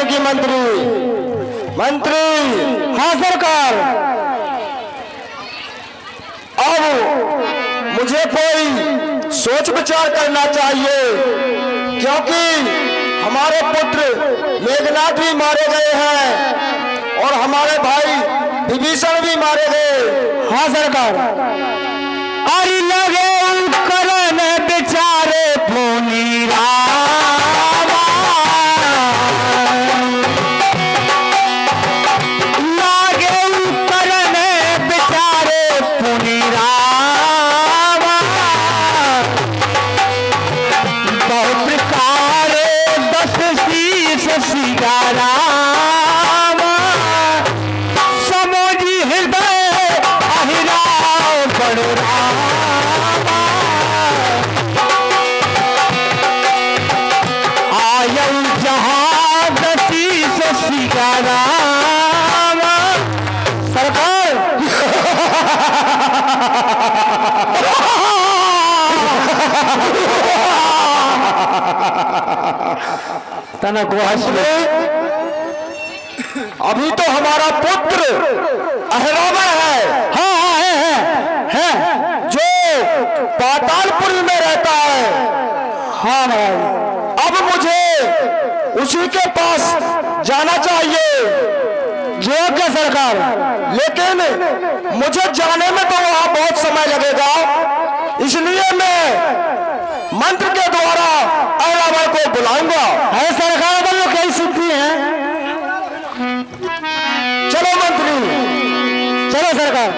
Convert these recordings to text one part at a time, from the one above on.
नगर की मंत्री। मंत्री। हाँ सरकार। अब मुझे कोई सोच विचार करना चाहिए, क्योंकि हमारे पुत्र मेघनाथ भी मारे गए हैं और हमारे भाई विभीषण भी मारे गए। हाँ सरकार। अरे लगे करण बेचारे पुनी रामा, लगे करण बेचारे पुनी रामा, बहुत प्रकार दस शीश सिगारा तना को हंसले। अभी तो हमारा पुत्र अहिरावण है। हाँ है जो पातालपुर में रहता है। हाँ भाई। अब मुझे उसी के पास जाना चाहिए। जो क्या सरकार, लेकिन मुझे जाने में तो वहां बहुत समय लगेगा, इसलिए मैं मंत्र के द्वारा अहिरावण को बुलाऊंगा। है सरकार वालों कई सिद्धि है। चलो मंत्री, चलो सरकार।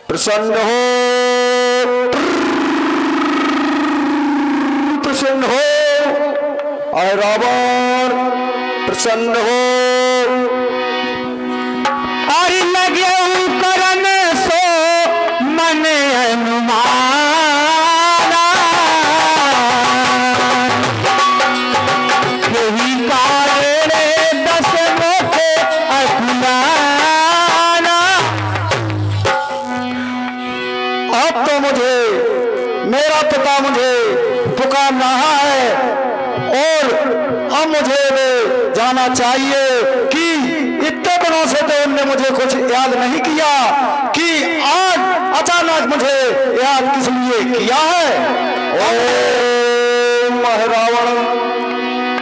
प्रसन्न हो, प्रसन्न हो, अहिरावण प्रसन्न हो। और लगे करण सो मन अनुमाना, यही कारण दस मुख अकुलाना। अब तो मुझे मेरा पिता मुझे पुकार रहा है और अब मुझे जाना चाहिए कि इतने दिनों से तो उनने मुझे कुछ याद नहीं किया कि आज अचानक मुझे याद किस लिए किया है। ओम अहिरावण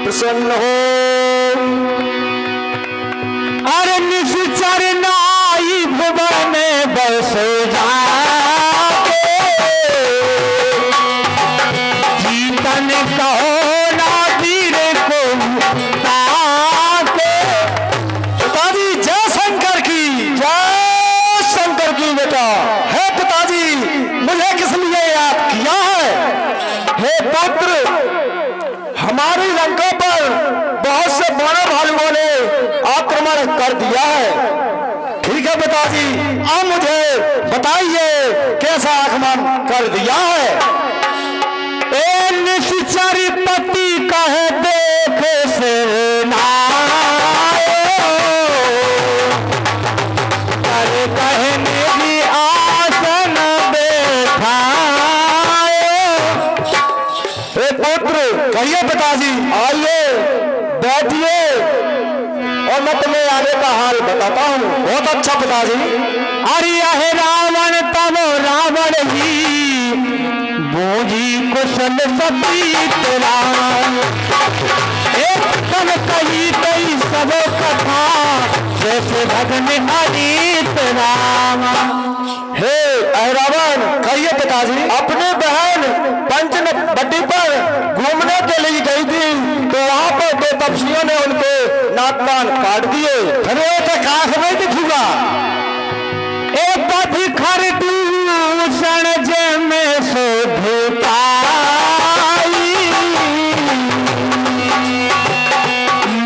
प्रसन्न हो। अरे निश्चर नाई भुवन बस जाके, जीतन कहो ना वीर को ताके। पिताजी जय शंकर की, जय शंकर की। बेटा है पिताजी, मुझे किस लिए याद किया है? हे पुत्र, हमारी लंका पर बहुत से बड़े भालुओं ने आक्रमण कर दिया है। ठीक है पिताजी, अब मुझे बताइए कैसा आक्रमण कर दिया है? ए निश्चर पति कहे देख से कहने की आसन बैठाए। पुत्र कहिए पिताजी, आइए बैठिए और मैं तुम्हें आगे का हाल बताता हूँ। बहुत अच्छा पिताजी। अरे है रावण तब रावण ही बोझी कुशल सतीत राम, एक तन कही कई सब कथा जैसे भगन अजीत राम। हे अहिरावण, कहिए पिताजी। अपने बहन पंचवटी पर घूमने के लिए गई थी, तो वहां पर दो तपस्वियों ने उनको नाक कान काट दिए, फिर काश नहीं दिखूगा। एक पथ खरदूषण जे में शोभ पाई,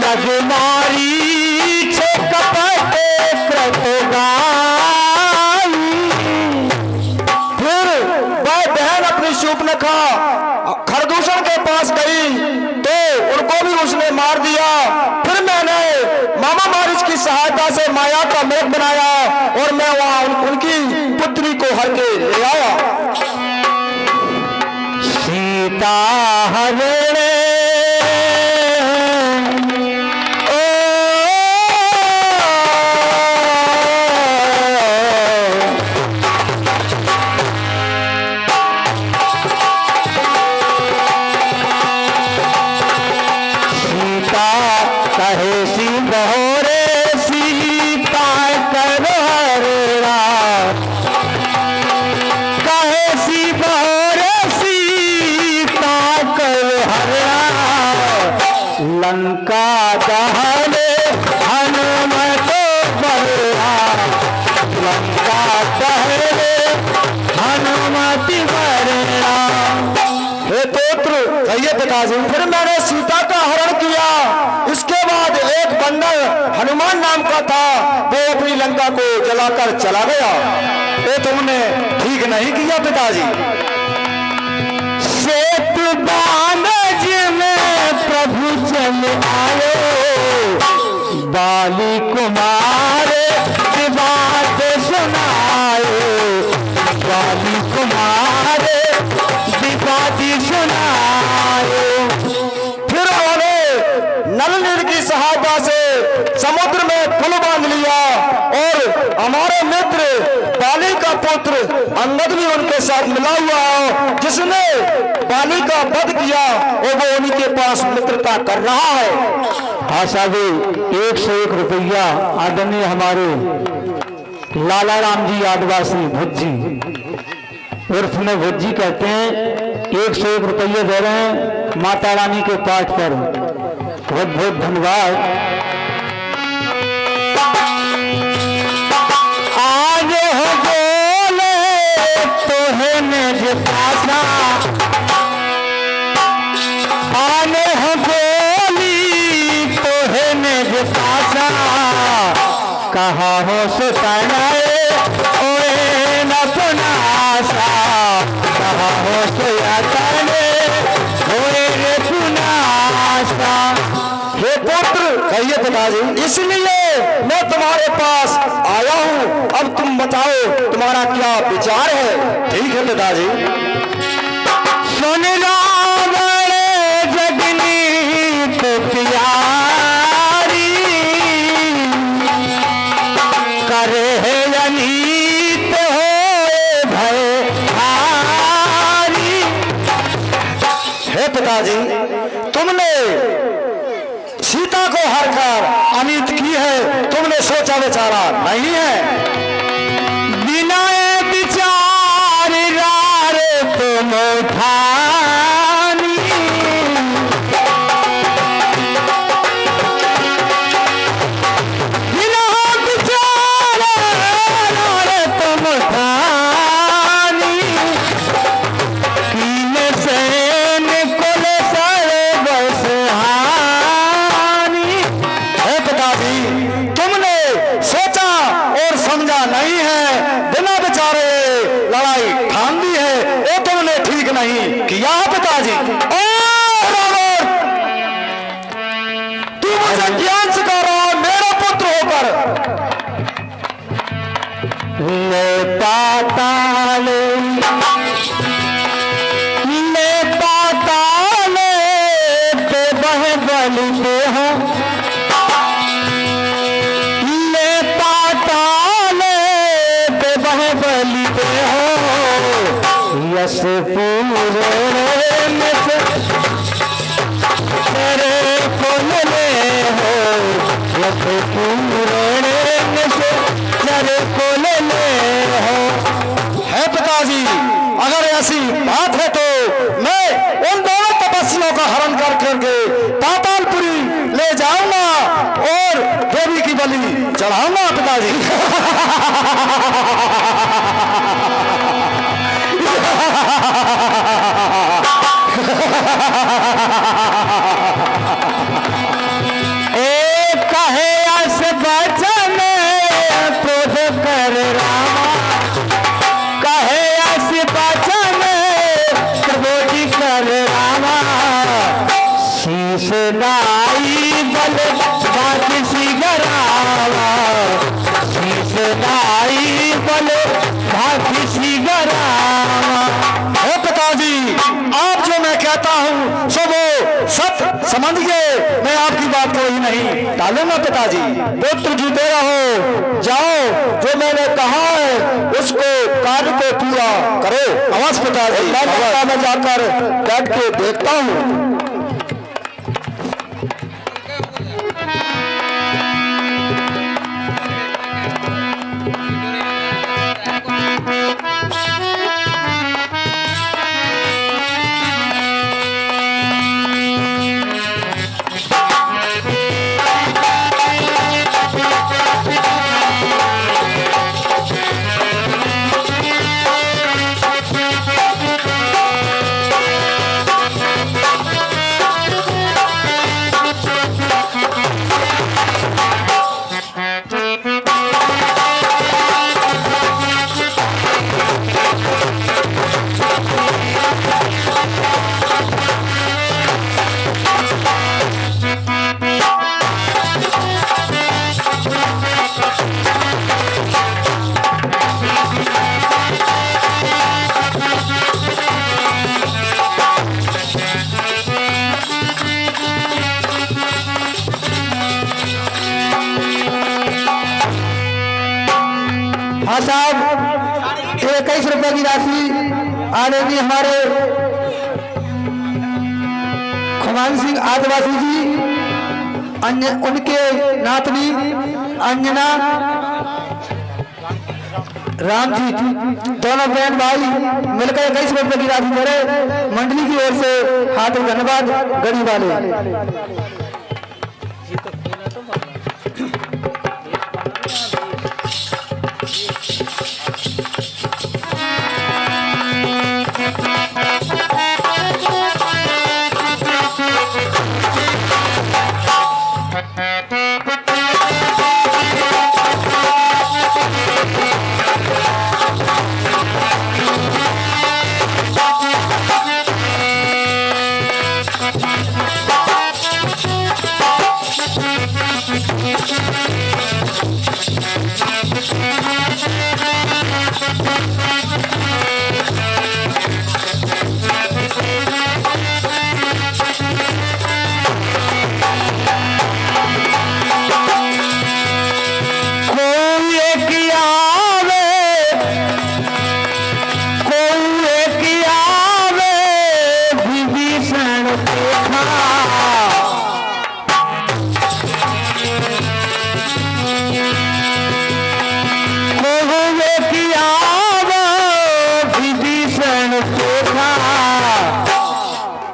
लग मारी छे कपटे कृत गाई। फिर वह बहन अपनी शूर्पणखा खरदूषण के पास गई तो उनको भी उसने मार दिया। फिर मैंने मामा मारिच की सहायता से माया का मेघ बनाया और मैं वहां उनकी पुत्री को हर के ले आया। सीता हरणे लंका दहले हनुमत बलरा, लंका दहले हनुमति बलरा। हे पुत्र, कहिए पिताजी। फिर मैंने सीता का हरण किया। इसके बाद एक बंदर हनुमान नाम का था, वो अपनी लंका को जलाकर चला गया। ये तुमने ठीक नहीं किया पिताजी। सेतु बानज में प्रभु चल आयो, बाली कुमार बात सुनायो, बाली कुमार बात सुनायो। फिर उन्होंने नल नील की सहायता से समुद्र में पुल बांध लिया और हमारे मित्र बाली का पुत्र अंगद भी उनके साथ मिला हुआ है, जिसने बाली का वध किया और वो उन्हीं के पास मित्रता कर रहा है। हाँ साहबी, 101 रुपया आदरणीय हमारे लाला राम जी आदिवासी भुज्जी उर्फ में भुज्जी कहते हैं, 101 रुपये दे रहे हैं माता रानी के पाठ पर। बहुत बहुत धन्यवाद। आज हो बोले तो है मेरे पासा, आने हो बोली तो है मेरे पासा, कहा हो सुनाए ओए न पुनासा, कहा हो सुने ओए रे पुनासा। हे पुत्र, कहिए पिताजी। इसलिए मैं तुम्हारे पास आया हूँ। अब तुम बताओ तुम्हारा क्या विचार है। ठीक है पिताजी। सुन रावण जगनी तो प्यारी, करे है अनीत हो भय हारी। हे पिताजी, तुमने सीता को हरकर अनीत की है, तुमने सोचा विचारा नहीं है। बिना विचार रार तुम ठानी, बिना विचार रार तुम ठानी, कीन सैन कुल सर्वस हानि। हे पिताजी, तुमने सोचा और समझा नहीं है, बिना विचारे लड़ाई ठान दी है। ये तुमने ठीक नहीं किया पिताजी। ओ रावण, तू मुझे ज्ञान सिखा रहा है मेरा पुत्र होकर। ले पाताल पे बह बलते हो, ले पाताल पे बह बलते हो, यश पूरे में से तेरे को ले हो, यश पूरे में से तेरे को ले हो। है पिताजी, अगर ऐसी बात है तो मैं उन दोनों तपस्वियों का हरण कर करके पातालपुरी ले जाऊंगा बलि चढ़ाऊंगा पिताजी। कहे अस बचन क्रोध कर रामा, कहे अस बचन क्रोध कर रामा, शीश नाई बल भागसी गरावा, शीश नाई बल भागसी गरावा। हे पिताजी, आप जो मैं कहता हूँ सो वो सत्य समझिए, मैं आपकी बात को ही नहीं टालूंगा पिताजी। पुत्र जीते रहो, जाओ जो मैंने कहा है उसको कार्य को पूरा करो। अवश्य पिताजी, मैं जाकर बैठ के देखता हूँ। हाँ साहब, 21 रुपए की राशि आदरणीय हमारे खुमान सिंह आदिवासी जी, अन्य उनके नातनी अंजना राम जी, दोनों बहन भाई मिलकर 21 रुपए की राशि मेरे मंडली की ओर से हार्दिक धन्यवाद। गरीब वाले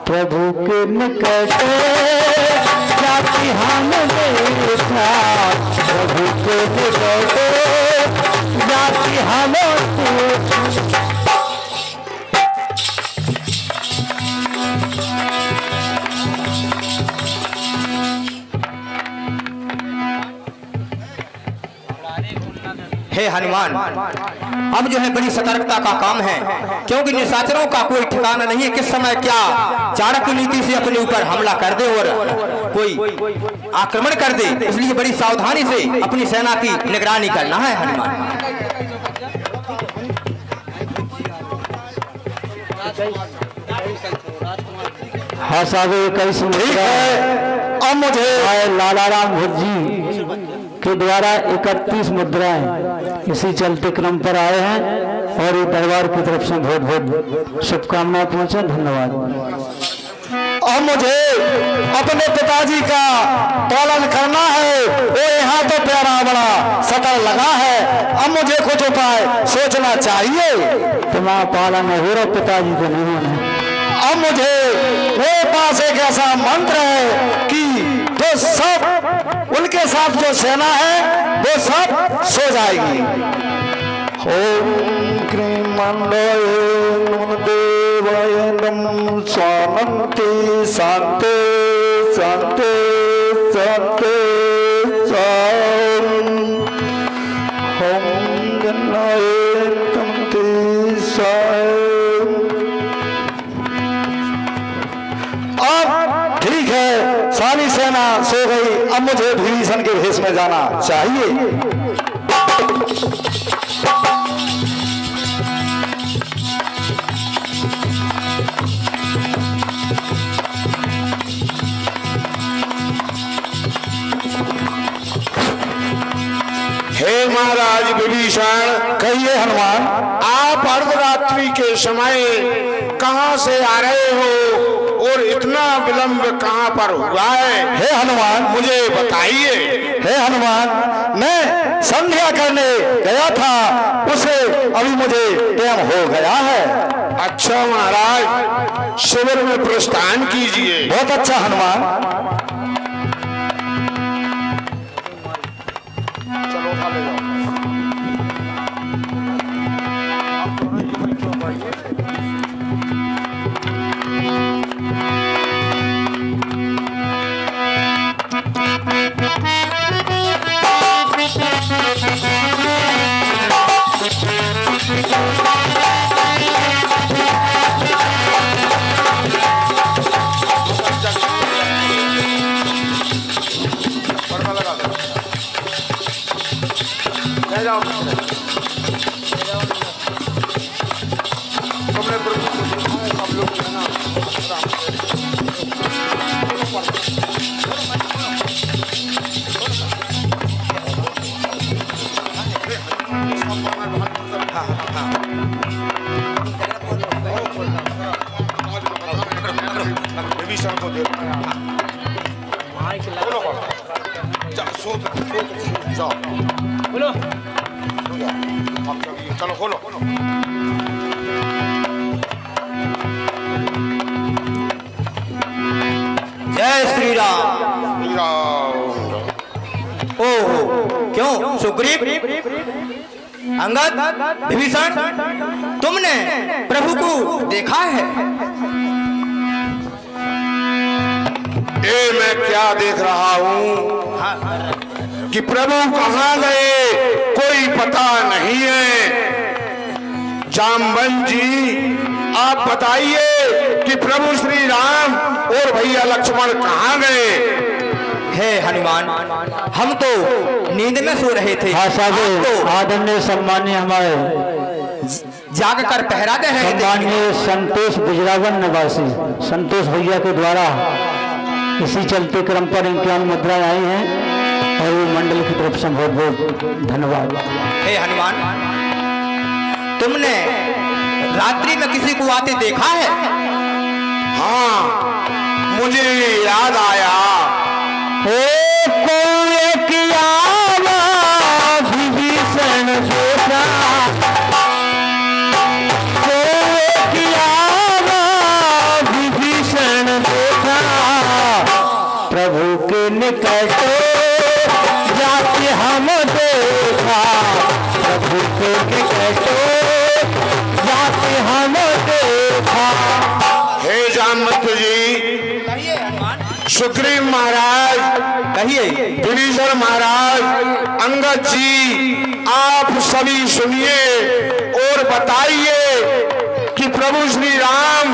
प्रभु के निकट जाति हम देखा, प्रभु के निकट जाति हम हे हनुमान, अब जो है बड़ी सतर्कता का काम है, क्योंकि निशाचरों का कोई ठिकाना नहीं है, किस समय क्या चाणक्य नीति से अपने ऊपर हमला कर दे और कोई आक्रमण कर दे, इसलिए बड़ी सावधानी से अपनी सेना की निगरानी करना है हनुमान। हाँ साहब, 21 अब मुझे लालाराम भुज्जी के द्वारा 31 मुद्राएं इसी चलते क्रम पर आए हैं और ये दरबार की तरफ से बहुत बहुत शुभकामनाएं पहुंचे। धन्यवाद। अब मुझे अपने पिताजी का पालन करना है, वो यहाँ तो प्यारा बड़ा सतर लगा है, अब मुझे कुछ उपाय सोचना चाहिए। तुम्हारा पालन हो रहा, पिताजी को नहीं होना। अब मुझे वो पास एक ऐसा मंत्र है कि जो सब उनके साथ जो सेना है वो सब सो जाएगी। ओम क्रीम मंडोय नमः देवाय नमः शांति शांति शांति शांति ओम गणाय तमते अब ठीक है, सारी सेना सो गई। अब मुझे विभीषण के भेष में जाना चाहिए। हे महाराज विभीषण, कहिए हनुमान। आप अर्धरात्रि के समय कहां से आ रहे हो और इतना विलंब कहां पर हुआ है? हे हनुमान, मुझे बताइए। हे हनुमान, मैं संध्या करने गया था, उसे अभी मुझे टाइम हो गया है। अच्छा महाराज, शिविर में प्रस्थान कीजिए। बहुत अच्छा हनुमान। चलो उठा ले जाओ। ले जाओ। तुमने प्रभु को देखा है, सब लोग है ना। विभीषण को देखना है। जाओ बोलो, चलो खोलो। जय श्री राम। ओह, क्यों सुग्रीव, अंगद, विभीषण, तुमने प्रभु को देखा है? ये मैं क्या देख रहा हूँ कि प्रभु कहाँ गए कोई पता नहीं है। जामवंत जी, आप बताइए कि प्रभु श्री राम और भैया लक्ष्मण कहाँ गए? हे हनुमान, हम तो नींद में सो रहे थे। हाँ साहब, आप तो आदरणीय सम्मान्य हमारे जाग कर पहरा दे रहे थे। सम्मान्य संतोष गुजरावन निवासी संतोष भैया के द्वारा इसी चलते क्रम पर इम्तिहान मुद्राएं आई हैं और वो मंडल की तरफ से बहुत बहुत धन्यवाद। हे हनुमान, तुमने रात्रि में किसी को आते देखा है? हाँ, मुझे याद आया। विभीषण बेटा, विभीषण बेटा, प्रभु के निकट जाके हम देखा, प्रभु के निकट जाके हम देखा। हे जामवंत जी, कहिए हनुमान। सुग्रीव महाराज, कहिए। विभीषण महाराज, अंगद जी, आप सभी सुनिए और बताइए कि प्रभु श्री राम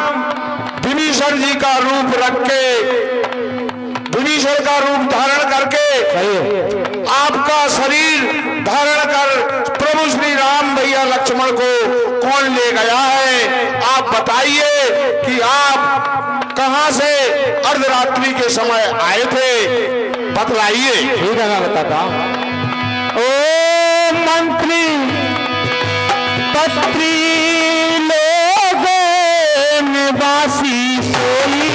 विभीषण जी का रूप रख के, विभीषण का रूप धारण करके, आपका शरीर धारण कर प्रभु श्री राम भैया लक्ष्मण को कौन ले गया है? आप बताइए कि आप कहां से अर्धरात्रि के समय आए थे, बतलाइए। ठीक है, मैं बताता हूँ। ओ मंत्री पत्री लोग निवासी सोई,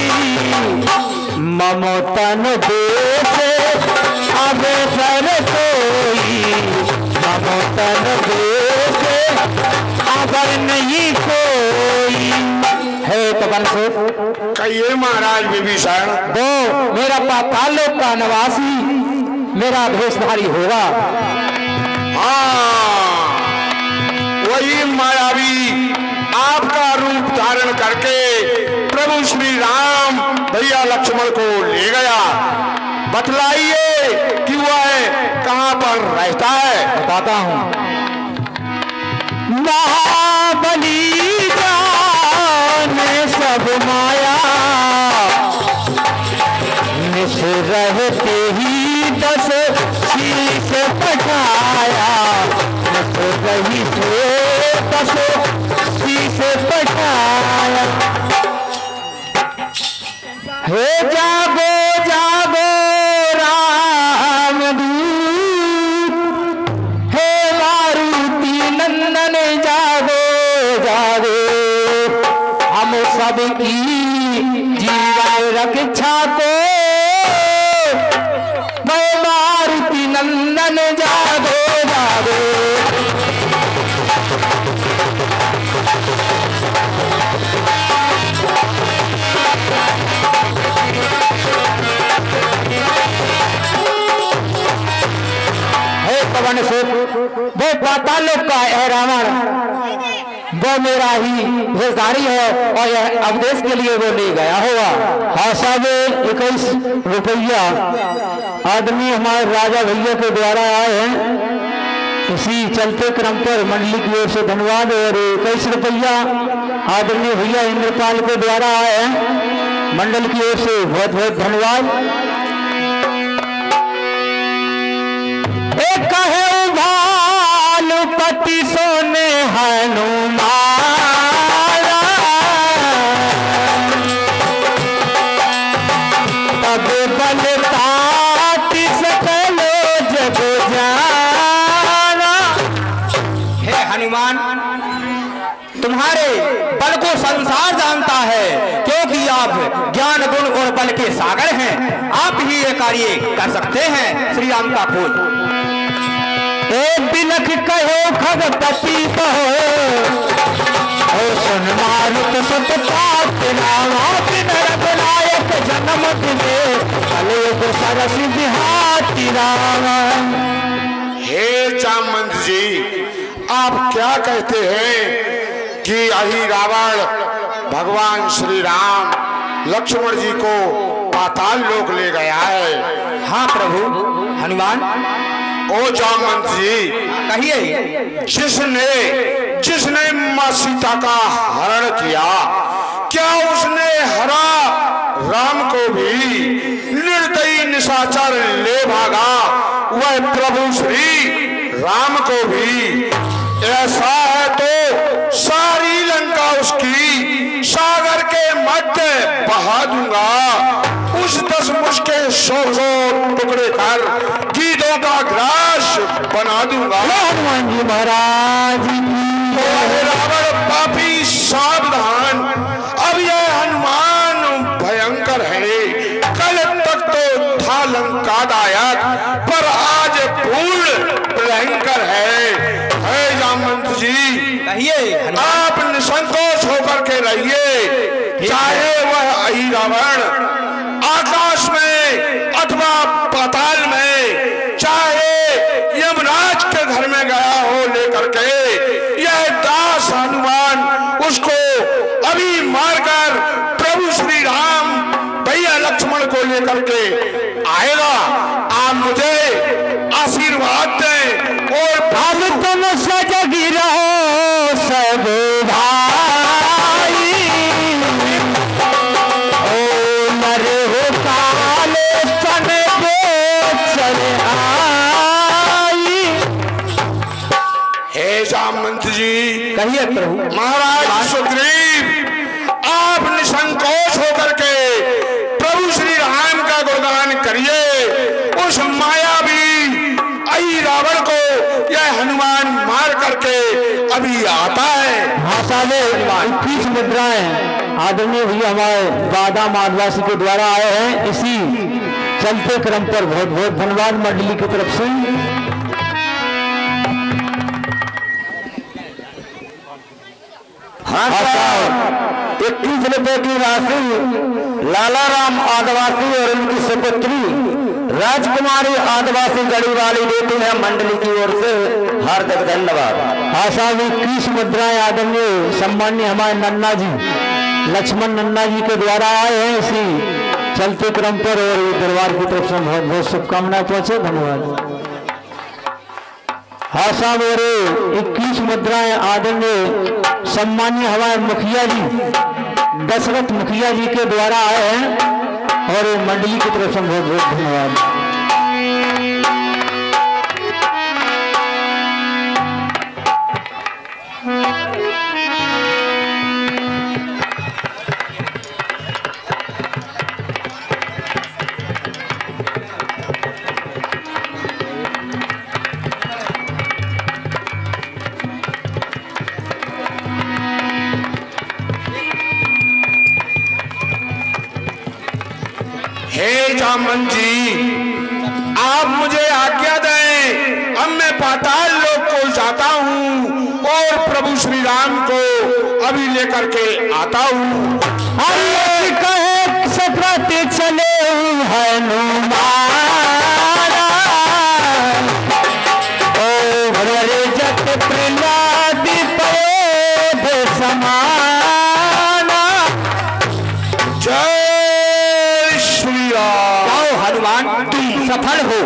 ममतन देश अब पर कोई, ममतन देश अब नहीं कोई है। कबन से कहिए महाराज विभीषण। दो, मेरा पाताल लोक का निवासी मेरा भेषधारी होगा। हाँ, वही मायावी आपका रूप धारण करके प्रभु श्री राम भैया लक्ष्मण को ले गया। बतलाइए कि वह कहां पर रहता है। बताता हूं। महाबली जाने सब माया, निश रहते ही 10 शीश पठाया, निश रही से 10 शीश पठाया। हे जागो जागो रामदूत, हे मारुति नंदन जागो जागो, हम सबकी जीवन रक्षा को, मैं मारुति नंदन जागो जागो। पवन से वो पाताल लोक का है रावण, वो मेरा ही भेषधारी है और यह अवदेश के लिए वो ले गया होगा। हाँ साहब, 21 रुपया आदमी हमारे राजा भैया के द्वारा आए हैं। इसी चलते क्रम पर मंडली की ओर से धन्यवाद। और 21 रुपया आदरणीय भैया इंद्रपाल के द्वारा आए हैं, मंडल की ओर से बहुत बहुत धन्यवाद। एक है भानुपति सोने हनुमान, तब बलताति सकलो जग जाना। हे हनुमान, तुम्हारे बल को संसार जानता है, क्योंकि आप ज्ञान गुण और बल के सागर हैं। आप ही ये कार्य कर सकते हैं। श्री राम का खोज एक बिलख कहो खगपति कहो, और सुन मारुत सतपात नामा, बिन रघुनायक जन्म दिले, कलयुग सरस बिहाती राम। हे जामवंत जी, आप क्या कहते हैं कि अहि रावण भगवान श्री राम लक्ष्मण जी को पाताल लोक ले गया है? हाँ प्रभु हनुमान। ओ जामवंत जी, कहिए। जिसने मां सीता का हरण किया, क्या उसने हरा राम को भी निर्दयी निशाचर ले भागा, वह प्रभु श्री राम को भी? ऐसा है तो सारी लंका उसकी सागर के मध्य बहा दूंगा। उस 10 मुझ के 100 टुकड़े कर गीदों का ग्रास बना दूंगा। हनुमान जी महाराज रावण पापी सावधान, अब यह हनुमान भयंकर है। कल तक तो था लंकादायक, पर आज पूर्ण भयंकर है। जामवंत जी, कहिए। आप निसंकोच होकर के रहिए। चाहे वह अहि रावण आकाश में अथवा पाताल में, चाहे यमराज के घर में गया हो लेकर के, यह दास हनुमान उसको अभी मारकर प्रभु श्री राम भैया लक्ष्मण को लेकर के आएगा। आप मुझे आशीर्वाद दें। और हम तुम सजगी रहो सब भाई, ओ नर हो काले सन गोचर आई। हे जामवंत जी, कहिए प्रभु। महाराज सुग्रीव, आप निसंकोच होकर के प्रभु श्री राम का गुणगान करिए। उस मायावी अहि रावण को यह हनुमान मार करके अभी आता है। हाँ साहब, 21 मुद्राएं आदरणीय भैया हमारे बादाम आदिवासी के द्वारा आए हैं। इसी चलते क्रम पर बहुत बहुत धन्यवाद मंडली की तरफ से। हाँ साहब, 21 रुपए की राशि लाला राम आदिवासी और उनकी सुपुत्री राजकुमारी आदिवासी गढ़ी वाली देती है मंडली की ओर से हार्दिक धन्यवाद। आशा में 21 मुद्राएं आदरणीय सम्मान्य हमारे नन्ना जी लक्ष्मण नन्ना जी के द्वारा आए हैं इसी चलते क्रम पर, और दरबार की तरफ से बहुत बहुत शुभकामनाएं पहुंचे। धन्यवाद। आशा मेरे 21 मुद्राएं आदरणीय सम्मान्य हमारे मुखिया जी दशरथ मुखिया जी के द्वारा आए हैं, और मंडली की तरफ से बहुत बहुत धन्यवाद। हे जामन जी, आप मुझे आज्ञा दें, अब मैं पाताल लोक को जाता हूँ और प्रभु श्री राम को अभी लेकर के आता हूँ। कहे सतरते चले हनुमाना, ओ भरे जट प्रहलाद पयोध समाना। जय श्री राम। जाओ हनुमान, तुम सफल हो।